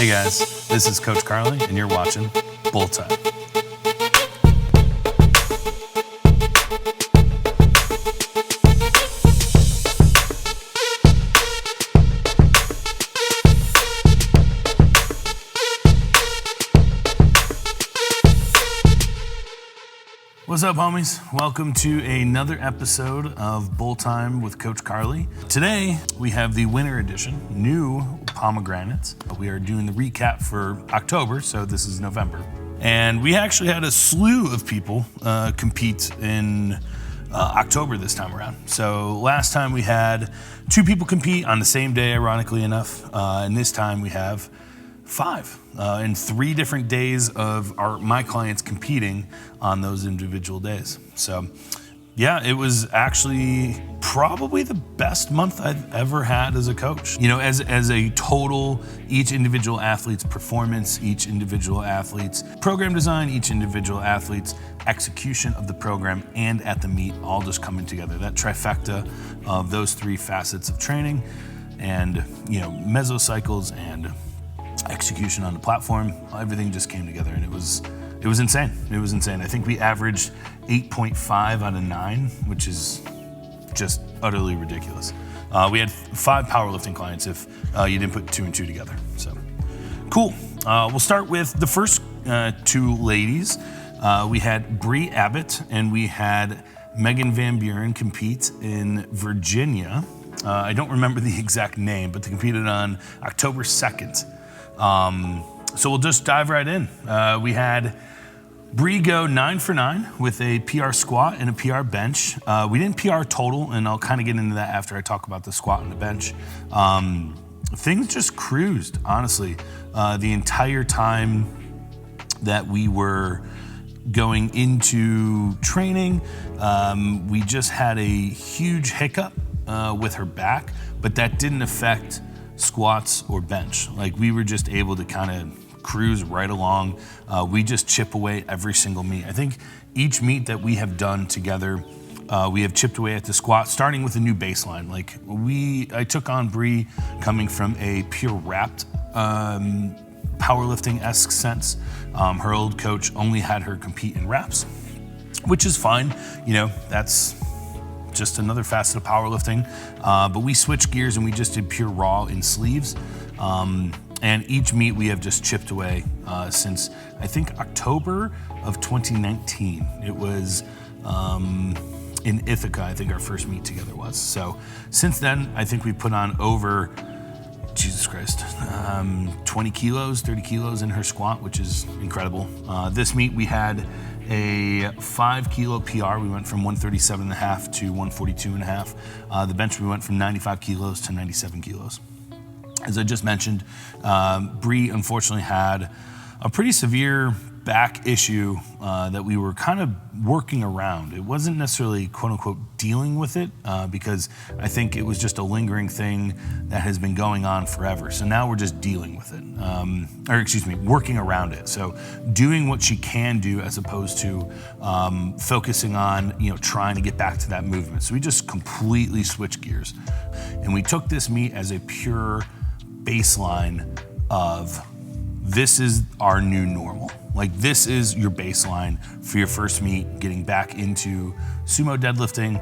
Hey guys, this is Coach Carly, and you're watching Bull Time. What's up, homies? Welcome to another episode of Bull Time with Coach Carly. Today, we have the winter edition, new pomegranates. We are doing the recap for October, so this is November. And we actually had a slew of people compete in October this time around. So last time we had 2 people compete on the same day, ironically enough. And this time we have 5 in 3 different days of my clients competing on those individual days. So yeah, it was actually probably the best month I've ever had as a coach. You know, as a total, each individual athlete's performance, each individual athlete's program design, each individual athlete's execution of the program and at the meet all just coming together. That trifecta of those 3 facets of training and, you know, mesocycles and execution on the platform, everything just came together, and it was insane. It was insane. I think we averaged 8.5 out of 9, which is just utterly ridiculous. We had 5 powerlifting clients if you didn't put 2 and 2 together. So cool. We'll start with the first 2 ladies. We had Bree Abbott and we had Megan Van Buren compete in Virginia. I don't remember the exact name, but they competed on October 2nd. So we'll just dive right in. We had Bree go 9 for 9 with a PR squat and a PR bench. We didn't PR total, and I'll kind of get into that after I talk about the squat and the bench. Things just cruised, honestly. The entire time that we were going into training, we just had a huge hiccup with her back, but that didn't affect squats or bench. Like, we were just able to kind of cruise right along. We just chip away every single meet. I think each meet that we have done together, we have chipped away at the squat, starting with a new baseline. Like, I took on Bree coming from a pure wrapped powerlifting-esque sense. Her old coach only had her compete in wraps, which is fine. You know, that's just another facet of powerlifting. But we switched gears and we just did pure raw in sleeves. And each meet we have just chipped away since, I think, October of 2019. It was in Ithaca, I think our first meet together was. So since then, I think we put on over, Jesus Christ, 20 kilos, 30 kilos in her squat, which is incredible. This meet we had a 5 kilo PR. We went from 137.5 to 142.5. The bench, we went from 95 kilos to 97 kilos. As I just mentioned, Bree unfortunately had a pretty severe back issue that we were kind of working around. It wasn't necessarily quote unquote dealing with it because I think it was just a lingering thing that has been going on forever. So now we're just dealing with it, working around it. So doing what she can do as opposed to focusing on, you know, trying to get back to that movement. So we just completely switched gears, and we took this meet as a pure baseline of this is our new normal. Like, this is your baseline for your first meet, getting back into sumo deadlifting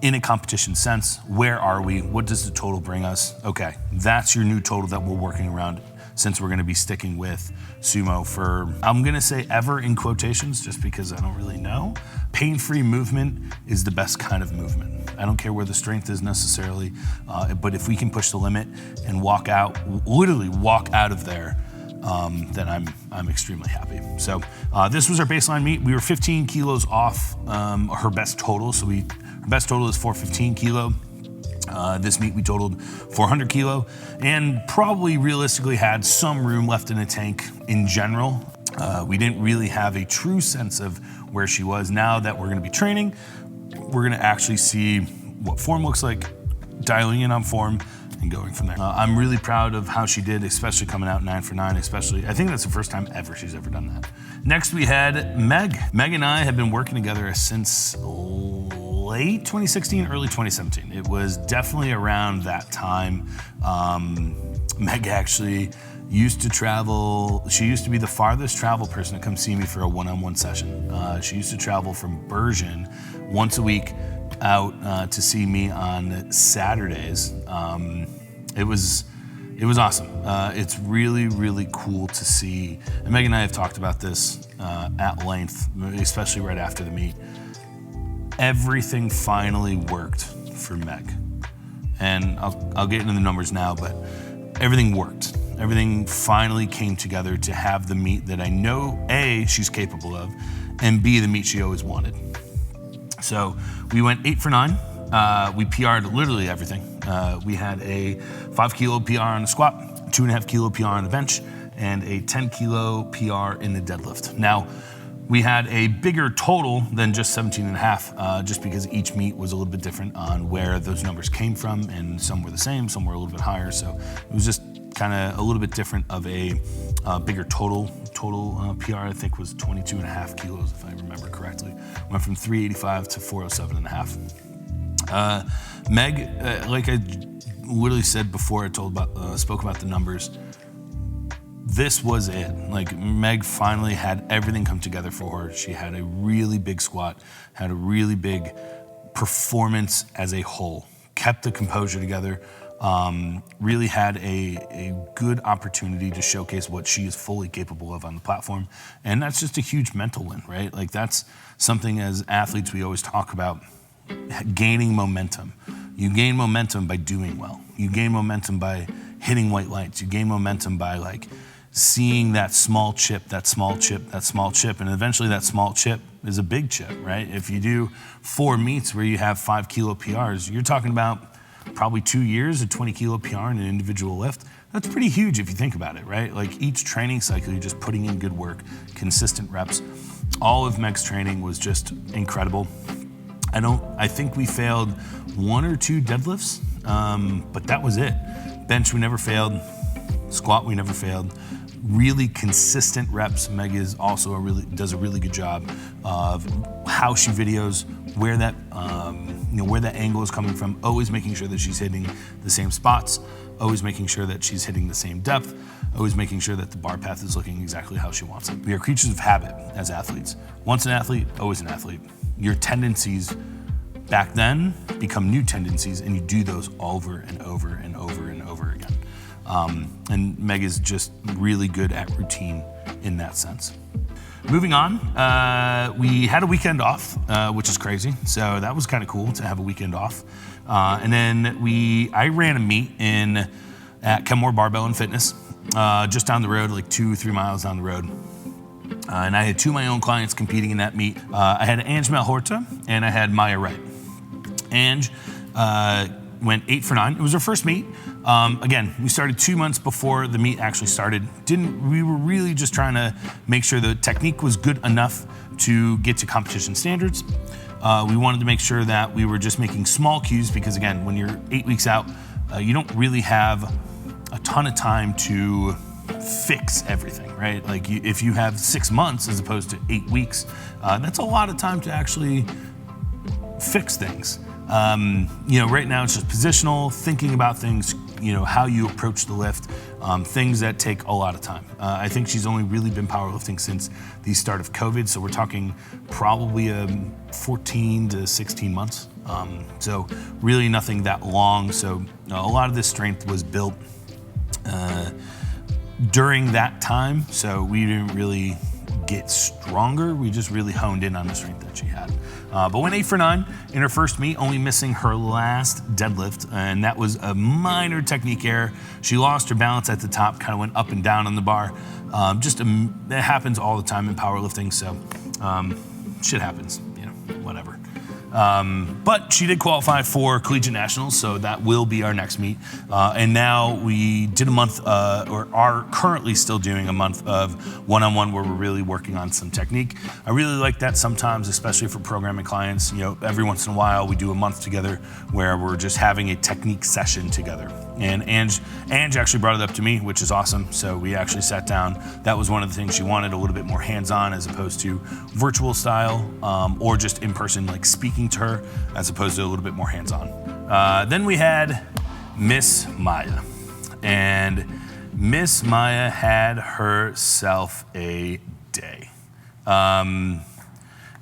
in a competition sense. Where are we? What does the total bring us? Okay, that's your new total that we're working around, since we're gonna be sticking with sumo for, I'm gonna say ever in quotations, just because I don't really know. Pain-free movement is the best kind of movement. I don't care where the strength is necessarily, but if we can push the limit and literally walk out of there, then I'm extremely happy. So this was our baseline meet. We were 15 kilos off her best total. So her best total is 415 kilo. This meet we totaled 400 kilo and probably realistically had some room left in the tank in general. We didn't really have a true sense of where she was. Now that we're gonna be training, we're gonna actually see what form looks like, dialing in on form, and going from there. I'm really proud of how she did, especially coming out 9 for 9, especially. I think that's the first time ever she's ever done that. Next, we had Meg. Meg and I have been working together since late 2016, early 2017. It was definitely around that time. Meg actually used to travel. She used to be the farthest travel person to come see me for a one-on-one session. She used to travel from Bergen once a week out to see me on Saturdays. It was awesome. It's really, really cool to see. And Meg and I have talked about this at length, especially right after the meet. Everything finally worked for Meg. And I'll get into the numbers now, but everything worked. Everything finally came together to have the meet that I know, A, she's capable of, and B, the meet she always wanted. So we went 8 for 9. We PR'd literally everything. We had a 5 kilo PR on the squat, 2.5 kilo PR on the bench, and a 10 kilo PR in the deadlift. Now, we had a bigger total than just 17.5, just because each meet was a little bit different on where those numbers came from, and some were the same, some were a little bit higher. So it was just kind of a little bit different of a bigger total PR. I think was 22.5 kilos, if I remember correctly. Went from 385 to 407.5. Meg, like I literally said before, spoke about the numbers. This was it. Like, Meg finally had everything come together for her. She had a really big squat, had a really big performance as a whole, kept the composure together, really had a good opportunity to showcase what she is fully capable of on the platform. And that's just a huge mental win, right? Like, that's something as athletes we always talk about, gaining momentum. You gain momentum by doing well. You gain momentum by hitting white lights. You gain momentum by seeing that small chip, and eventually that small chip is a big chip, right? If you do 4 meets where you have 5 kilo PRs, you're talking about probably 2 years of 20 kilo PR in an individual lift. That's pretty huge if you think about it, right? Like, each training cycle, you're just putting in good work, consistent reps. All of Meg's training was just incredible. I think we failed 1 or 2 deadlifts, but that was it. Bench, we never failed. Squat, we never failed. Really consistent reps. Meg is also does a really good job of how she videos, where that angle is coming from, always making sure that she's hitting the same spots, always making sure that she's hitting the same depth, always making sure that the bar path is looking exactly how she wants it. We are creatures of habit as athletes. Once an athlete, always an athlete. Your tendencies back then become new tendencies, and you do those over and over and over and over again. And Meg is just really good at routine in that sense. Moving on, we had a weekend off, which is crazy. So that was kind of cool to have a weekend off. And then I ran a meet at Kenmore Barbell and Fitness, just down the road, like 2-3 miles down the road. And I had 2 of my own clients competing in that meet. I had Ange Malhorta and I had Maya Wright. Ange went 8 for 9. It was her first meet. Again, we started 2 months before the meet actually started. We were really just trying to make sure the technique was good enough to get to competition standards. We wanted to make sure that we were just making small cues because, again, when you're 8 weeks out, you don't really have a ton of time to fix everything, right? Like, if you have 6 months as opposed to 8 weeks, that's a lot of time to actually fix things. Right now it's just positional, thinking about things, how you approach the lift, things that take a lot of time. I think she's only really been powerlifting since the start of COVID, so we're talking probably 14 to 16 months. So really nothing that long. So a lot of this strength was built during that time, so we didn't really get stronger. We just really honed in on the strength that she had. But went 8 for 9 in her first meet, only missing her last deadlift, and that was a minor technique error. She lost her balance at the top, kind of went up and down on the bar. It happens all the time in powerlifting, so shit happens, whatever. But she did qualify for Collegiate Nationals, so that will be our next meet. And now we did a month, or are currently still doing a month of one-on-one where we're really working on some technique. I really like that sometimes, especially for programming clients. Every once in a while we do a month together where we're just having a technique session together. And Ange actually brought it up to me, which is awesome. So we actually sat down. That was one of the things she wanted, a little bit more hands-on as opposed to virtual style, or just in person, like speaking to her, as opposed to a little bit more hands-on. Then we had Miss Maya. And Miss Maya had herself a day. And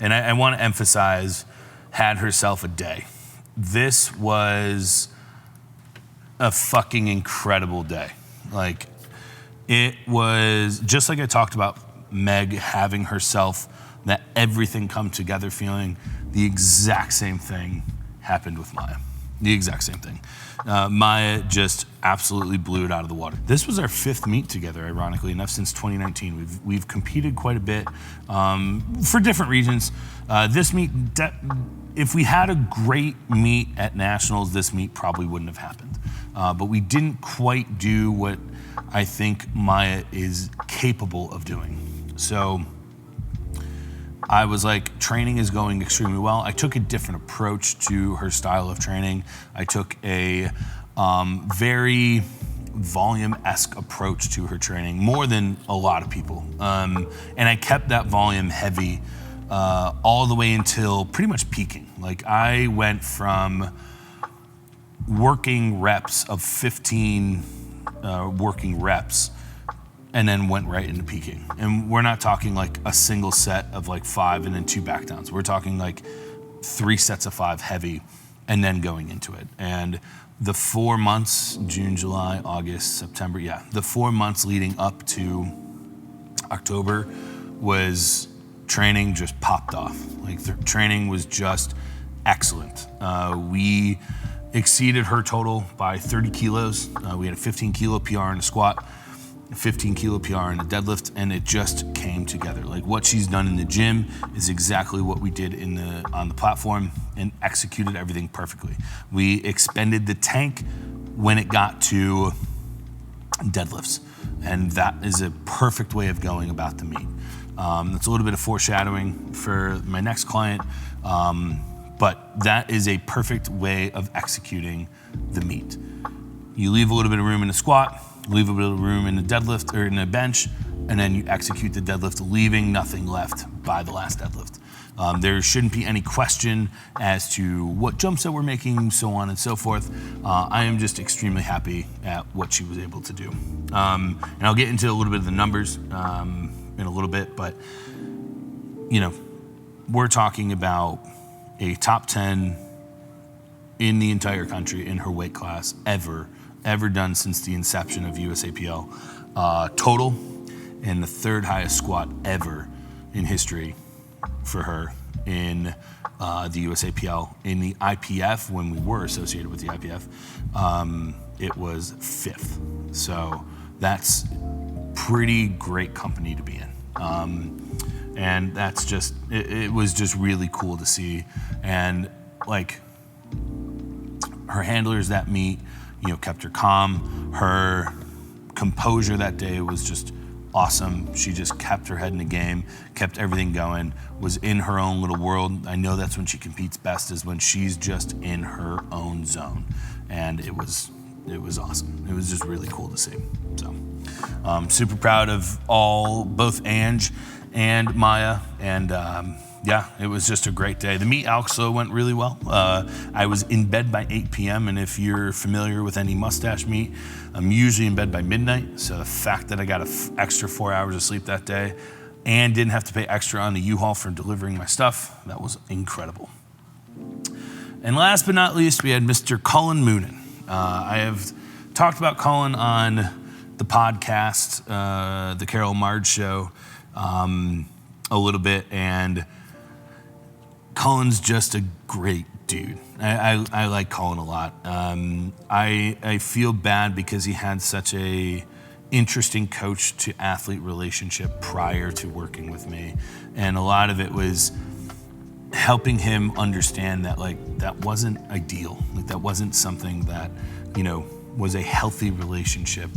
I want to emphasize, had herself a day. This was a fucking incredible day. Like, it was, just like I talked about Meg having herself, that everything come together feeling, the exact same thing happened with Maya. The exact same thing. Maya just absolutely blew it out of the water. This was our 5th meet together, ironically enough, since 2019. We've competed quite a bit for different reasons. This meet, if we had a great meet at Nationals, this meet probably wouldn't have happened. But we didn't quite do what I think Maya is capable of doing. So I was like, training is going extremely well. I took a different approach to her style of training. I took a very volume-esque approach to her training, more than a lot of people. And I kept that volume heavy all the way until pretty much peaking. Like, I went from working reps of 15 working reps and then went right into peaking. And we're not talking like a single set of like 5 and then 2 back downs. We're talking like 3 sets of 5 heavy and then going into it. And the 4 months, June, July, August, September, the 4 months leading up to October was training just popped off. Like, the training was just excellent. We exceeded her total by 30 kilos. We had a 15 kilo PR in a squat, a 15 kilo PR in a deadlift, and it just came together. Like, what she's done in the gym is exactly what we did on the platform, and executed everything perfectly. We expended the tank when it got to deadlifts, and that is a perfect way of going about the meet. That's a little bit of foreshadowing for my next client, but that is a perfect way of executing the meet. You leave a little bit of room in the squat, leave a bit of room in the deadlift or in the bench, and then you execute the deadlift, leaving nothing left by the last deadlift. There shouldn't be any question as to what jumps that we're making, so on and so forth. I am just extremely happy at what she was able to do. And I'll get into a little bit of the numbers in a little bit, but we're talking about a top 10 in the entire country in her weight class ever done since the inception of USAPL total, and the 3rd highest squat ever in history for her in the USAPL. In the IPF, when we were associated with the IPF, it was 5th. So that's pretty great company to be in. And that's just, it was just really cool to see. And like, her handlers that meet, kept her calm. Her composure that day was just awesome. She just kept her head in the game, kept everything going, was in her own little world. I know that's when she competes best, is when she's just in her own zone. And it was awesome. It was just really cool to see. So super proud of both Ange and Maya, and it was just a great day. The meet also went really well. I was in bed by 8 p.m., and if you're familiar with any mustache meet, I'm usually in bed by midnight. So the fact that I got an extra 4 hours of sleep that day and didn't have to pay extra on the U-Haul for delivering my stuff, that was incredible. And last but not least, we had Mr. Cullen Moonen. I have talked about Cullen on the podcast, the Carol Marge Show, a little bit, and Cullen's just a great dude. I like Cullen a lot. I feel bad because he had such a interesting coach to athlete relationship prior to working with me, and a lot of it was helping him understand that that wasn't ideal. That wasn't something that was a healthy relationship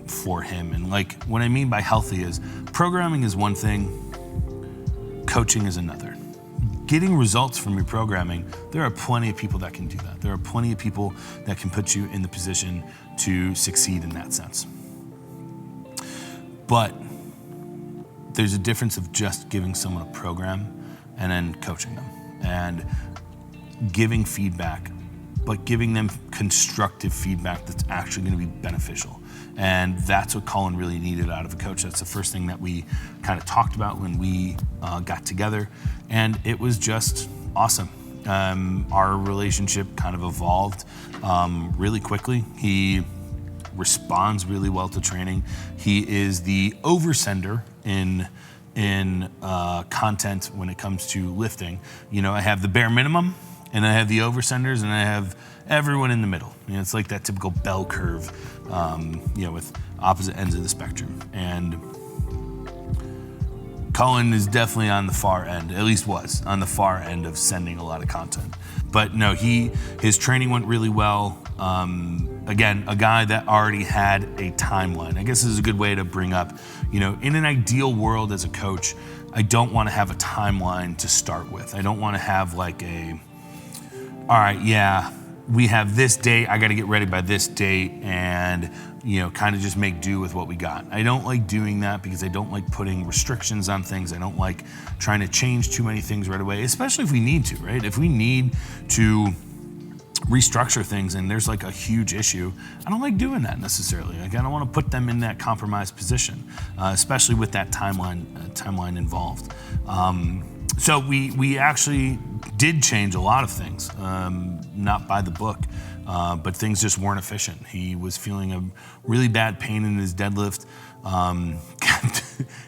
for him. And what I mean by healthy is, programming is one thing, coaching is another. Getting results from your programming, there are plenty of people that can do that. There are plenty of people that can put you in the position to succeed in that sense. But there's a difference of just giving someone a program and then coaching them and giving feedback, but giving them constructive feedback that's actually going to be beneficial. And that's what Cullen really needed out of a coach. That's the first thing that we kind of talked about when we got together. And it was just awesome. Our relationship kind of evolved really quickly. He responds really well to training. He is the oversender in content when it comes to lifting. I have the bare minimum, and I have the oversenders, and I have everyone in the middle. It's like that typical bell curve, with opposite ends of the spectrum. And Cullen is definitely on the far end, at least was on the far end of sending a lot of content. But no, his training went really well. Again, a guy that already had a timeline. I guess this is a good way to bring up, in an ideal world as a coach, I don't want to have a timeline to start with. I don't want to have like all right, yeah, we have this date, I got to get ready by this date, and kind of just make do with what we got. I don't like doing that because I don't like putting restrictions on things. I don't like trying to change too many things right away, especially if we need to, right? If we need to restructure things and there's like a huge issue, I don't like doing that necessarily. Like I don't want to put them in that compromised position, especially with that timeline involved. So we actually did change a lot of things, not by the book, but things just weren't efficient. He was feeling a really bad pain in his deadlift,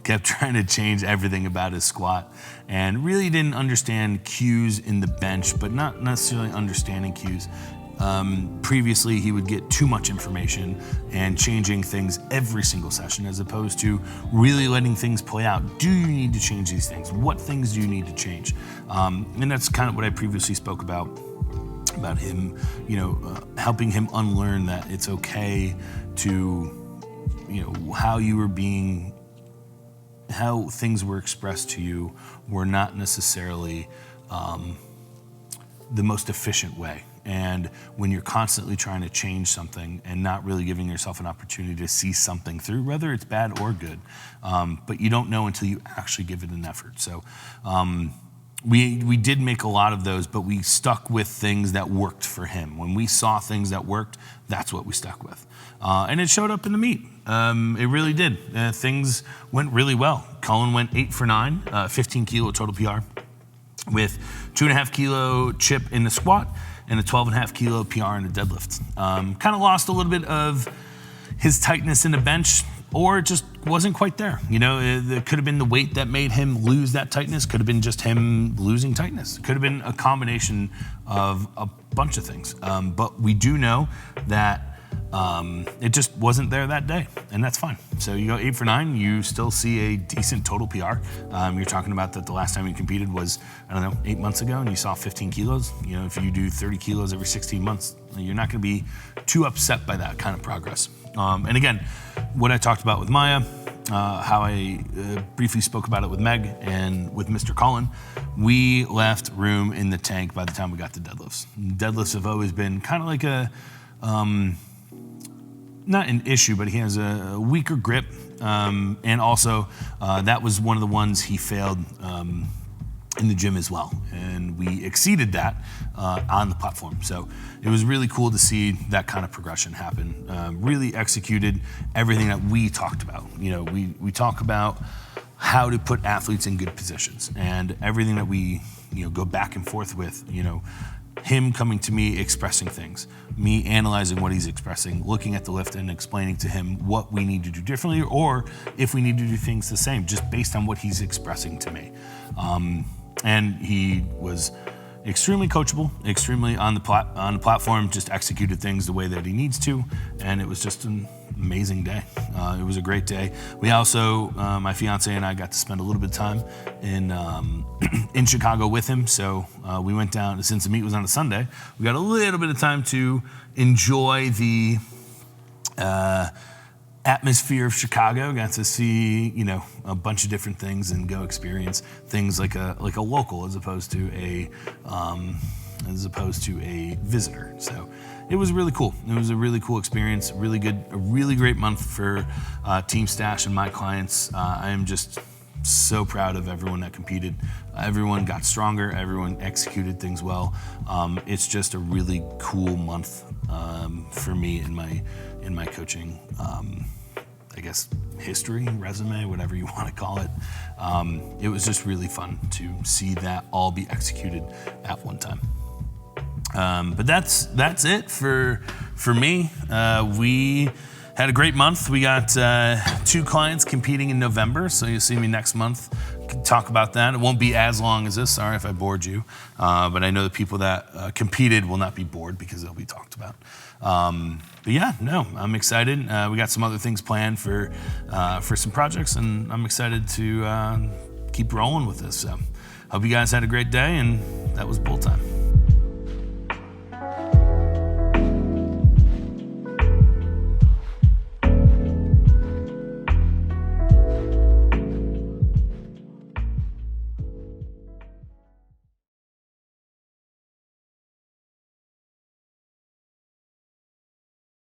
kept trying to change everything about his squat, and really didn't understand cues in the bench, but not necessarily understanding cues. Previously, he would get too much information and changing things every single session, as opposed to really letting things play out. Do you need to change these things? What things do you need to change? And that's kind of what I previously spoke about him, helping him unlearn that it's okay to, how things were expressed to you were not necessarily the most efficient way. And when you're constantly trying to change something and not really giving yourself an opportunity to see something through, whether it's bad or good, but you don't know until you actually give it an effort. So we did make a lot of those, but we stuck with things that worked for him. When we saw things that worked, that's what we stuck with. And it showed up in the meet. It really did. Things went really well. Cullen went 8 for 9, 15 kilo total PR, with 2.5 kilo chip in the squat and a 12.5 kilo PR in the deadlift. Kind of lost a little bit of his tightness in the bench, or it just wasn't quite there. It could have been the weight that made him lose that tightness. Could have been just him losing tightness. Could have been a combination of a bunch of things. But we do know that it just wasn't there that day, and that's fine. So you go 8 for 9, you still see a decent total PR. You're talking about that the last time you competed was, 8 months ago, and you saw 15 kilos. If you do 30 kilos every 16 months, you're not gonna be too upset by that kind of progress. And again, what I talked about with Maya, how I briefly spoke about it with Meg and with Mr. Cullen, we left room in the tank by the time we got to deadlifts. Deadlifts have always been kind of like not an issue, but he has a weaker grip, and also that was one of the ones he failed in the gym as well, and we exceeded that on the platform. So it was really cool to see that kind of progression happen. Really executed everything that we talked about. We talk about how to put athletes in good positions, and everything that we go back and forth with. Him coming to me expressing things, me analyzing what he's expressing, looking at the lift and explaining to him what we need to do differently, or if we need to do things the same, just based on what he's expressing to me. And he was extremely coachable, extremely on the platform, just executed things the way that he needs to, and it was just an amazing day. It was a great day. We also, my fiance and I got to spend a little bit of time in Chicago with him. So we went down, since the meet was on a Sunday, we got a little bit of time to enjoy the atmosphere of Chicago. Got to see, a bunch of different things and go experience things like a local as opposed to a visitor. So it was really cool. It was a really cool experience, a really great month for Team Stash and my clients. I am just so proud of everyone that competed. Everyone got stronger, everyone executed things well. It's just a really cool month for me and my in my coaching, I guess, history, resume, whatever you want to call it. It was just really fun to see that all be executed at one time. But that's it for me. We had a great month. We got 2 clients competing in November, so you'll see me next month. Talk about that. It won't be as long as this. Sorry if I bored you, but I know the people that competed will not be bored because they'll be talked about. But yeah, no, I'm excited. We got some other things planned for some projects, and I'm excited to keep rolling with this. So, hope you guys had a great day, and that was Bull Time.